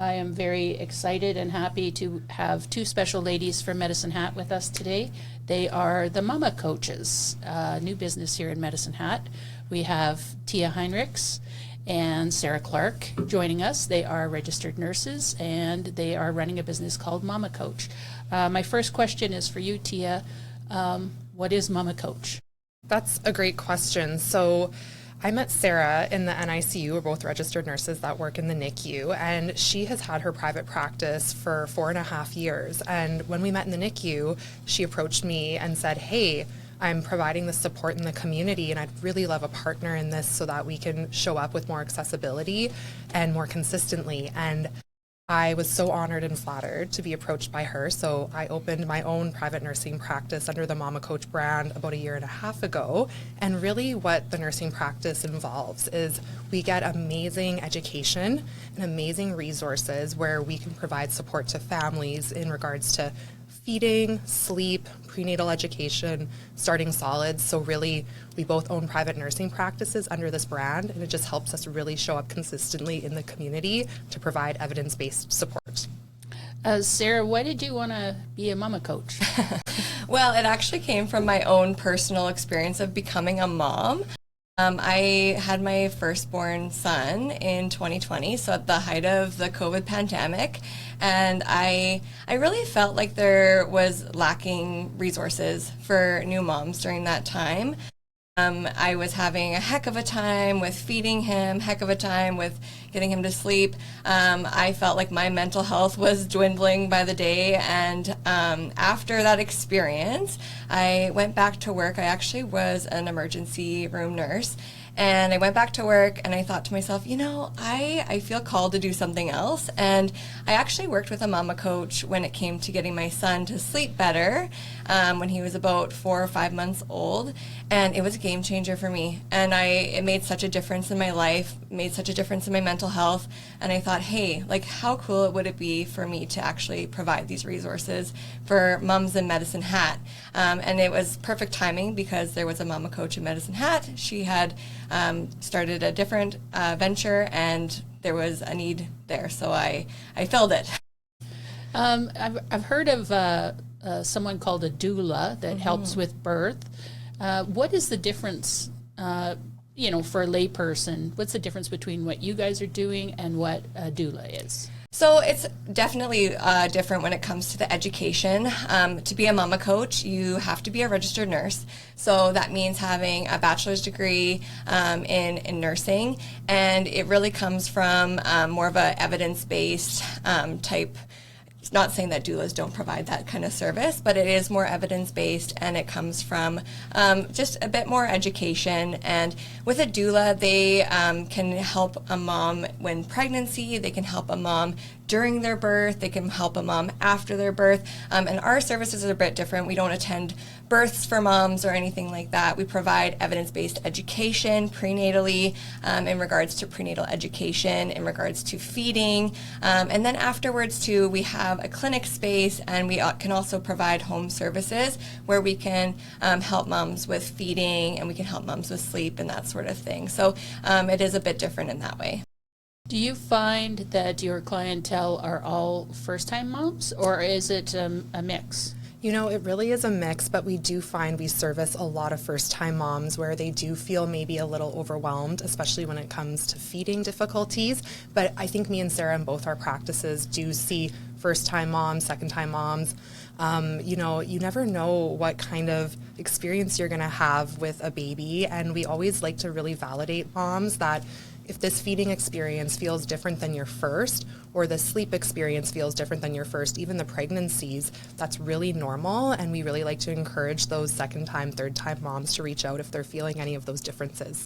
I am very excited and happy to have two special ladies from Medicine Hat with us today. They are the Mama Coaches, new business here in Medicine Hat. We have Tia Heinrichs and Sarah Clark joining us. They are registered nurses and they are running a business called Mama Coach. My first question is for you, Tia. What is Mama Coach? That's a great question. So I met Sarah in the NICU. We're both registered nurses that work in the NICU, and she has had her private practice for 4.5 years. And when we met in the NICU, she approached me and said, hey, I'm providing the support in the community, and I'd really love a partner in this so that we can show up with more accessibility and more consistently. And I was so honored and flattered to be approached by her, so I opened my own private nursing practice under the Mama Coach brand about 1.5 years ago. And really what the nursing practice involves is we get amazing education and amazing resources where we can provide support to families in regards to feeding, sleep, prenatal education, starting solids. So really, we both own private nursing practices under this brand, and it just helps us really show up consistently in the community to provide evidence-based support. Sarah, why did you want to be a Mama Coach? Well, it actually came from my own personal experience of becoming a mom. I had my firstborn son in 2020, so at the height of the COVID pandemic, and I really felt like there was lacking resources for new moms during that time. I was having a heck of a time with feeding him, heck of a time with getting him to sleep. I felt like my mental health was dwindling by the day, and after that experience, I went back to work. I actually was an emergency room nurse, and I went back to work and I thought to myself, you know, I feel called to do something else. And I actually worked with a mama coach when it came to getting my son to sleep better when he was about 4 or 5 months old. And it was a game changer for me. And it made such a difference in my life, made such a difference in my mental health. And I thought, hey, like how cool would it be for me to actually provide these resources for moms in Medicine Hat? And it was perfect timing because there was a mama coach in Medicine Hat. She had started a different venture, and there was a need there, so I filled it. I've heard of someone called a doula that helps with birth. What is the difference, for a layperson? What's the difference between what you guys are doing and what a doula is? So it's definitely different when it comes to the education. To be a mama coach, you have to be a registered nurse. So that means having a bachelor's degree in nursing, and it really comes from more of a evidence-based type. It's not saying that doulas don't provide that kind of service, but it is more evidence-based, and it comes from just a bit more education. And with a doula, they can help a mom when pregnancy, they can help a mom during their birth, they can help a mom after their birth. And our services are a bit different. We don't attend births for moms or anything like that. We provide evidence-based education prenatally in regards to prenatal education, in regards to feeding. And then afterwards too, we have a clinic space, and we can also provide home services where we can help moms with feeding, and we can help moms with sleep and that sort of thing. So it is a bit different in that way. Do you find that your clientele are all first-time moms, or is it a mix? You know, it really is a mix, but we do find we service a lot of first-time moms where they do feel maybe a little overwhelmed, especially when it comes to feeding difficulties. But I think me and Sarah in both our practices do see first-time moms, second-time moms. You never know what kind of experience you're going to have with a baby, and we always like to really validate moms that if this feeding experience feels different than your first, or the sleep experience feels different than your first, even the pregnancies, that's really normal, and we really like to encourage those second-time, third-time moms to reach out if they're feeling any of those differences.